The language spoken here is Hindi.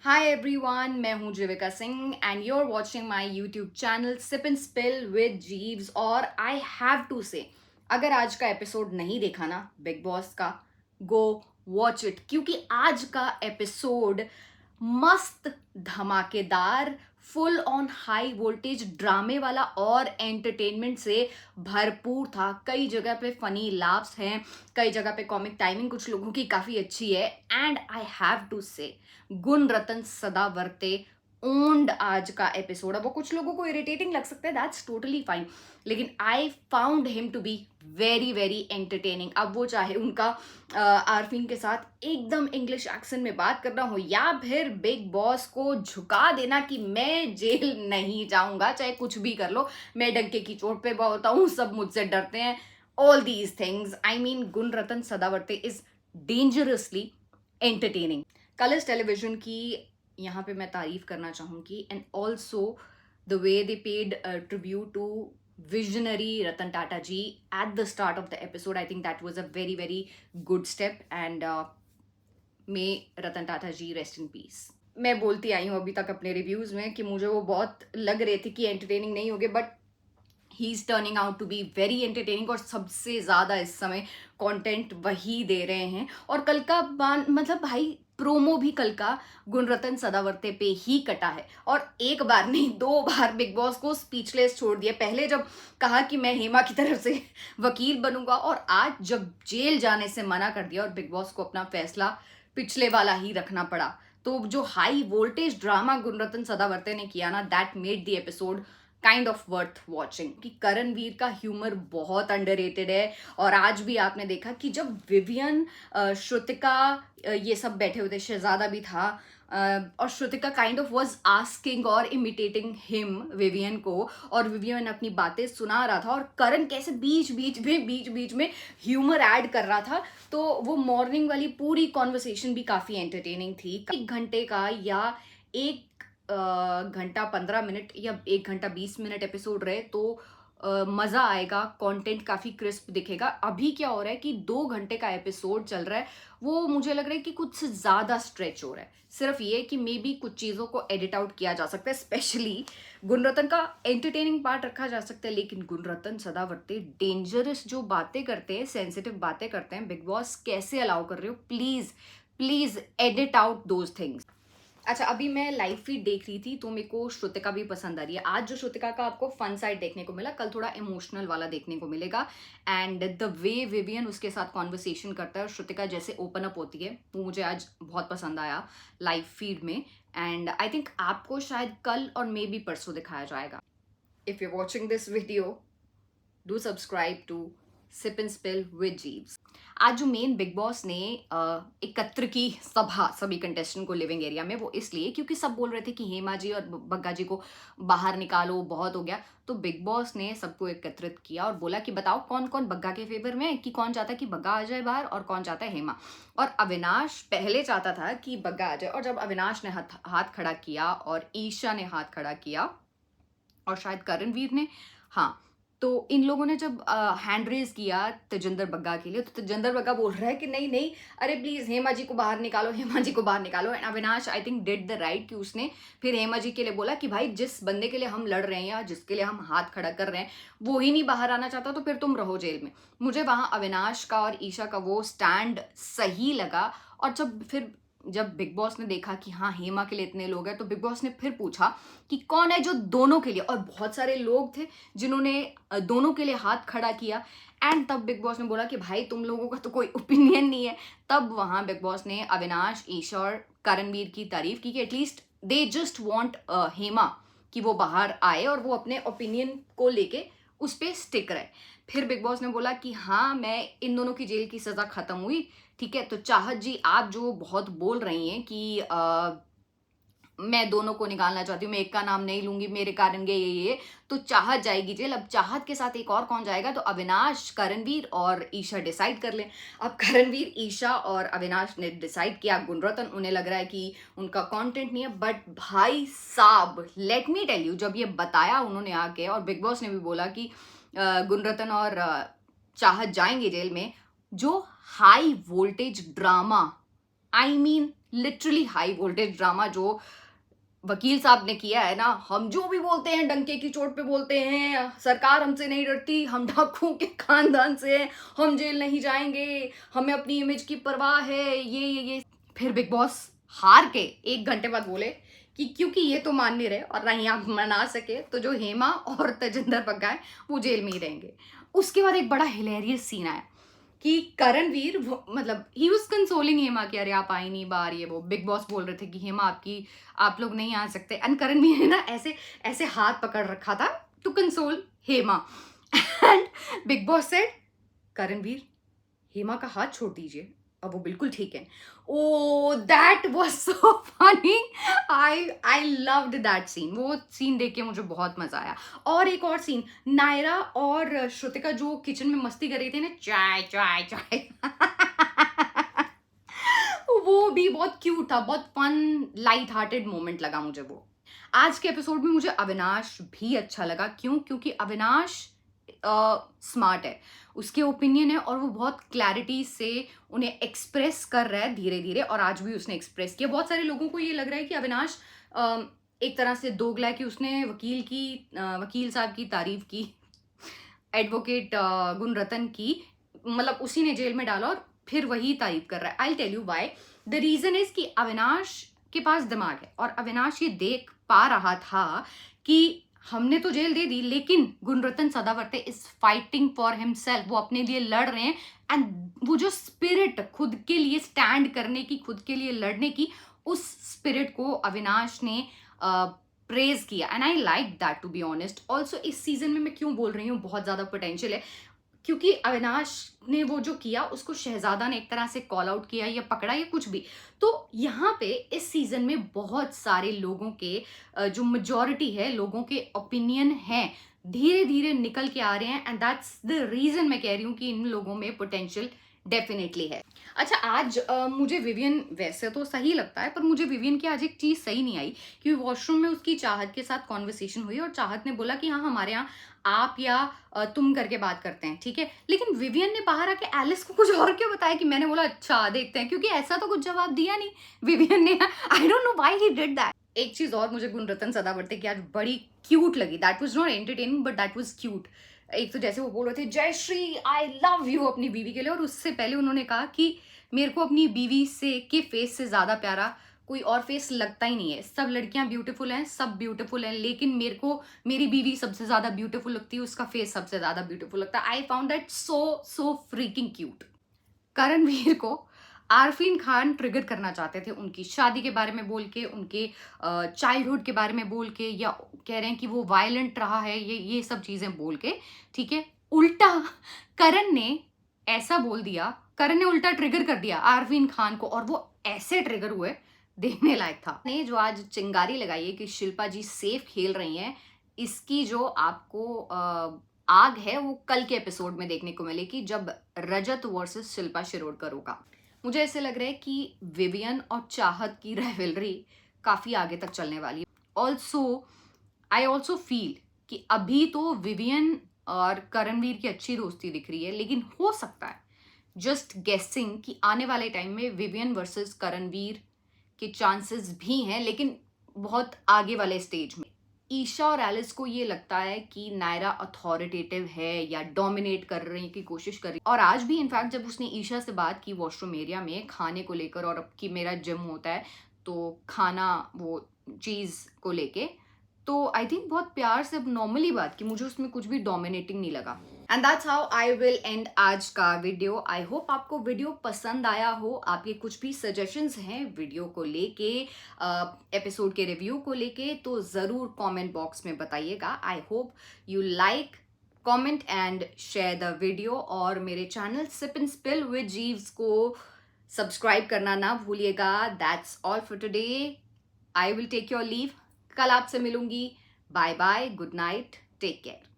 हाय एवरीवन, मैं हूं Jeevika Singh and you are watching my YouTube channel sip and spill with Jeevs. और आई हैव टू से, अगर आज का एपिसोड नहीं देखा ना बिग बॉस का, गो वॉच इट, क्योंकि आज का एपिसोड मस्त, धमाकेदार, फुल ऑन हाई वोल्टेज ड्रामे वाला और एंटरटेनमेंट से भरपूर था। कई जगह पे फनी लाफ्स हैं, कई जगह पे कॉमिक टाइमिंग कुछ लोगों की काफ़ी अच्छी है। एंड आई हैव टू से, गुण रतन सदावर्ते ओन्ड आज का एपिसोड। अब वो कुछ लोगों को इरिटेटिंग लग सकता है, दैट्स टोटली फाइन, लेकिन I found him to be very very entertaining. अब वो चाहे उनका आरफीन के साथ एकदम इंग्लिश एक्सेंट में बात करना हो, या फिर बिग बॉस को झुका देना कि मैं जेल नहीं जाऊंगा, चाहे कुछ भी कर लो, मैं डंके की चोट पे होता हूँ, सब मुझसे डरते हैं, all these things. I mean, Gunratan Sadavarte is dangerously entertaining. Colors television की यहाँ पे मैं तारीफ करना चाहूँगी, and also the way they paid tribute to visionary Ratan Tata ji at the start of the episode. I think that was a very very good step, and may Ratan Tata ji rest in peace. मैं बोलती आई हूँ अभी तक अपने रिव्यूज में कि मुझे वो बहुत लग रहे थे कि एंटरटेनिंग नहीं होगे, but he is turning out to be very entertaining. और सबसे ज़्यादा इस समय कंटेंट वही दे रहे हैं। और कल का मतलब भाई, प्रोमो भी कल का गुणरतन सदावर्ते पे ही कटा है, और एक बार नहीं 2 बार बिग बॉस को स्पीचलेस छोड़ दिया। पहले जब कहा कि मैं हेमा की तरफ से वकील बनूंगा, और आज जब जेल जाने से मना कर दिया और बिग बॉस को अपना फैसला पिछले वाला ही रखना पड़ा, तो जो high voltage drama Gunratan Sadavarte ने किया ना, that made the episode kind of worth watching. कि करणवीर का ह्यूमर बहुत अंडररेटेड है। और आज भी आपने देखा कि जब विवियन, श्रुतिका, ये सब बैठे हुए थे, शहजादा भी था, और Shrutika kind of was asking और इमिटेटिंग हिम, विवियन को, और विवियन अपनी बातें सुना रहा था, और करण कैसे बीच बीच में ह्यूमर ऐड कर रहा था। तो वो मॉर्निंग वाली पूरी कॉन्वर्सेशन भी काफ़ी एंटरटेनिंग थी। 1 घंटे का या 1 घंटा 15 मिनट या 1 घंटा 20 मिनट एपिसोड रहे तो मज़ा आएगा, कंटेंट काफ़ी क्रिस्प दिखेगा। अभी क्या हो रहा है कि 2 घंटे का एपिसोड चल रहा है, वो मुझे लग रहा है कि कुछ ज़्यादा स्ट्रेच हो रहा है। सिर्फ ये कि मे बी कुछ चीज़ों को एडिट आउट किया जा सकता है, स्पेशली गुणरतन का एंटरटेनिंग पार्ट रखा जा सकता है, लेकिन गुणरतन सदावर्ते डेंजरस जो बातें करते हैं, सेंसिटिव बातें करते हैं, बिग बॉस कैसे अलाउ कर रहे हो? Please please edit out those things. अच्छा, अभी मैं लाइव फीड देख रही थी तो मेरे को श्रुतिका भी पसंद आ रही है। आज जो श्रुतिका का आपको फन साइड देखने को मिला, कल थोड़ा इमोशनल वाला देखने को मिलेगा। एंड द वे विवियन उसके साथ कॉन्वर्सेशन करता है और श्रुतिका जैसे ओपन अप होती है, वो मुझे आज बहुत पसंद आया लाइव फीड में। एंड आई थिंक आपको शायद कल और मे बी परसों दिखाया जाएगा। If you watching this video, do subscribe to sip and spill with Jeevs. आज जो मेन बिग बॉस ने एकत्र की सभा सभी कंटेस्टेंट को लिविंग एरिया में, वो इसलिए क्योंकि सब बोल रहे थे कि हेमा जी और बग्गा जी को बाहर निकालो, बहुत हो गया। तो बिग बॉस ने सबको एकत्रित किया और बोला कि बताओ कौन कौन बग्गा के फेवर में है, कि कौन चाहता है कि बग्गा आ जाए बाहर और कौन चाहता है हेमा। और अविनाश पहले चाहता था कि बग्गा आ जाए, और जब अविनाश ने हाथ खड़ा किया और ईशा ने हाथ खड़ा किया और शायद करणवीर ने, हाँ, तो इन लोगों ने जब हैंड रेज किया तेजिंदर बग्गा के लिए, तो तेजिंदर बग्गा बोल रहा है कि नहीं नहीं, अरे प्लीज हेमा जी को बाहर निकालो, हेमा जी को बाहर निकालो। And Avinash I think did the right, कि उसने फिर हेमा जी के लिए बोला कि भाई जिस बंदे के लिए हम लड़ रहे हैं या जिसके लिए हम हाथ खड़ा कर रहे हैं वो ही नहीं बाहर आना चाहता, तो फिर तुम रहो जेल में। मुझे वहां अविनाश का और ईशा का वो स्टैंड सही लगा। और जब बिग बॉस ने देखा कि हाँ हेमा के लिए इतने लोग हैं, तो बिग बॉस ने फिर पूछा कि कौन है जो दोनों के लिए, और बहुत सारे लोग थे जिन्होंने दोनों के लिए हाथ खड़ा किया। एंड तब बिग बॉस ने बोला कि भाई तुम लोगों का तो कोई ओपिनियन नहीं है। तब वहां बिग बॉस ने अविनाश, ईशा और करणवीर की तारीफ की कि at least they just want Hema कि वो बाहर आए और वो अपने ओपिनियन को लेके उस पर स्टिक रहे। फिर बिग बॉस ने बोला कि हाँ, मैं इन दोनों की जेल की सज़ा ख़त्म हुई, ठीक है। तो चाहत जी, आप जो बहुत बोल रही हैं कि मैं दोनों को निकालना चाहती हूँ, मैं एक का नाम नहीं लूंगी, मेरे कारण ये, तो चाहत जाएगी जेल। अब चाहत के साथ एक और कौन जाएगा? तो अविनाश, करणवीर और ईशा डिसाइड कर लें। अब करणवीर, ईशा और अविनाश ने डिसाइड किया गुणरतन, उन्हें लग रहा है कि उनका कंटेंट नहीं है। बट भाई साहब, लेट मी टेल यू, जब ये बताया उन्होंने आके, और बिग बॉस ने भी बोला कि गुणरतन और चाहत जाएंगे जेल में, जो high voltage drama, I mean literally high voltage drama जो वकील साहब ने किया है ना, हम जो भी बोलते हैं डंके की चोट पे बोलते हैं, सरकार हमसे नहीं डरती, हम डाकुओं के खानदान से हैं, हम जेल नहीं जाएंगे, हमें अपनी इमेज की परवाह है, ये फिर बिग बॉस हार के 1 घंटे बाद बोले कि क्योंकि ये तो मान नहीं रहे और ना ही आप मना सके, तो जो हेमा और तेजिंदर पक्का है वो जेल में ही रहेंगे। उसके बाद एक बड़ा हिलेरियस सीन आया कि करणवीर मतलब ही वाज कंसोलिंग हेमा कि अरे आप आई नहीं बाहर, ये वो बिग बॉस बोल रहे थे कि हेमा आपकी आप लोग नहीं आ सकते, एंड करणवीर ने ना ऐसे ऐसे हाथ पकड़ रखा था to console Hema and Bigg Boss said Karanveer Hema का हाथ छोड़ दीजिए, अब वो बिल्कुल ठीक है। Oh that was so funny, I loved that scene. वो सीन देख के मुझे बहुत मजा आया। और एक और सीन, नायरा और श्रुतिका जो किचन में मस्ती कर रही थी ना, चाय चाय चाय वो भी बहुत क्यूट था, बहुत फन लाइट हार्टेड मोमेंट लगा मुझे वो। आज के एपिसोड में मुझे अविनाश भी अच्छा लगा। क्यों? क्योंकि अविनाश स्मार्ट है, उसके ओपिनियन है और वो बहुत क्लैरिटी से उन्हें एक्सप्रेस कर रहा है धीरे धीरे, और आज भी उसने एक्सप्रेस किया। बहुत सारे लोगों को ये लग रहा है कि अविनाश एक तरह से दोगला है कि उसने वकील साहब की तारीफ की, एडवोकेट गुणरतन की, मतलब उसी ने जेल में डाला और फिर वही तारीफ कर रहा है। I tell you why. The reason is कि अविनाश के पास दिमाग है और अविनाश ये देख पा रहा था कि हमने तो जेल दे दी, लेकिन Gunratan Sadavarte is fighting for himself, वो अपने लिए लड़ रहे हैं। एंड वो जो स्पिरिट खुद के लिए स्टैंड करने की, खुद के लिए लड़ने की, उस स्पिरिट को अविनाश ने प्रेज किया and I like that to be honest. Also इस सीजन में मैं क्यों बोल रही हूँ बहुत ज्यादा पोटेंशियल है, क्योंकि अविनाश ने वो जो किया उसको शहजादा ने एक तरह से कॉल आउट किया या पकड़ा या कुछ भी। तो यहाँ पे इस सीजन में बहुत सारे लोगों के जो मेजॉरिटी है लोगों के ओपिनियन हैं, धीरे धीरे निकल के आ रहे हैं, एंड दैट्स द रीजन मैं कह रही हूँ कि इन लोगों में पोटेंशियल डेफिनेटली है। अच्छा, आज मुझे विवियन वैसे तो सही लगता है, पर मुझे विवियन की आज एक चीज सही नहीं आई, क्योंकि वॉशरूम में उसकी चाहत के साथ कॉन्वर्सेशन हुई और चाहत ने बोला कि हाँ हमारे यहाँ आप या तुम करके बात करते हैं, ठीक है। लेकिन विवियन ने बाहर आके एलिस को कुछ और क्यों बताया कि मैंने बोला अच्छा देखते हैं, क्योंकि ऐसा तो कुछ जवाब दिया नहीं विवियन ने। I don't know why he did that. एक चीज और मुझे गुणरतन सदावर्ते की आज बड़ी क्यूट लगी, that was not entertaining but that was cute. एक तो जैसे वो बोल रहे थे जय श्री आई लव यू अपनी बीवी के लिए, और उससे पहले उन्होंने कहा कि मेरे को अपनी बीवी से के फेस से ज्यादा प्यारा कोई और फेस लगता ही नहीं है, सब लड़कियां ब्यूटीफुल हैं, सब ब्यूटीफुल हैं, लेकिन मेरे को मेरी बीवी सबसे ज्यादा ब्यूटीफुल लगती है, उसका फेस सबसे ज्यादा ब्यूटीफुल लगता है। I found that so freaking cute. Karanveer को आरफीन खान ट्रिगर करना चाहते थे उनकी शादी के बारे में बोल के, उनके चाइल्डहुड के बारे में बोल के, या कह रहे हैं कि वो वायलेंट रहा है, ये सब चीजें बोल के, ठीक है। उल्टा करण ने ऐसा बोल दिया, करण ने उल्टा ट्रिगर कर दिया आरफीन खान को, और वो ऐसे ट्रिगर हुए देखने लायक था। ने जो आज चिंगारी लगाई है कि शिल्पा जी सेफ खेल रही हैं, इसकी जो आपको आग है वो कल के एपिसोड में देखने को मिलेगी, जब रजत वर्सेस शिल्पा शिरोडकर होगा। मुझे ऐसे लग रहा है कि विवियन और चाहत की राइवलरी काफी आगे तक चलने वाली है। ऑल्सो आई ऑल्सो फील कि अभी तो विवियन और करणवीर की अच्छी दोस्ती दिख रही है, लेकिन हो सकता है, जस्ट गेसिंग, कि आने वाले टाइम में विवियन वर्सेस करणवीर के चांसेस भी हैं, लेकिन बहुत आगे वाले स्टेज में। ईशा और एलिस को ये लगता है कि नायरा अथॉरिटेटिव है या डोमिनेट करने की कोशिश कर रही है, और आज भी इनफैक्ट जब उसने ईशा से बात की वॉशरूम एरिया में खाने को लेकर, और अब कि मेरा जिम होता है तो खाना वो चीज़ को लेके, तो आई थिंक बहुत प्यार से नॉर्मली बात की, मुझे उसमें कुछ भी डोमिनेटिंग नहीं लगा। And that's how I will and आज का वीडियो। आई होप आपको वीडियो पसंद आया हो। आपके कुछ भी सजेशंस हैं वीडियो को लेके, एपिसोड के रिव्यू को लेके, तो ज़रूर कमेंट बॉक्स में बताइएगा। I hope you like, comment and share the video, और मेरे channel sip and spill with Jeevs को सब्सक्राइब करना ना भूलिएगा। That's all for today. I will take your leave, कल आपसे मिलूंगी। Bye bye, good night, take care.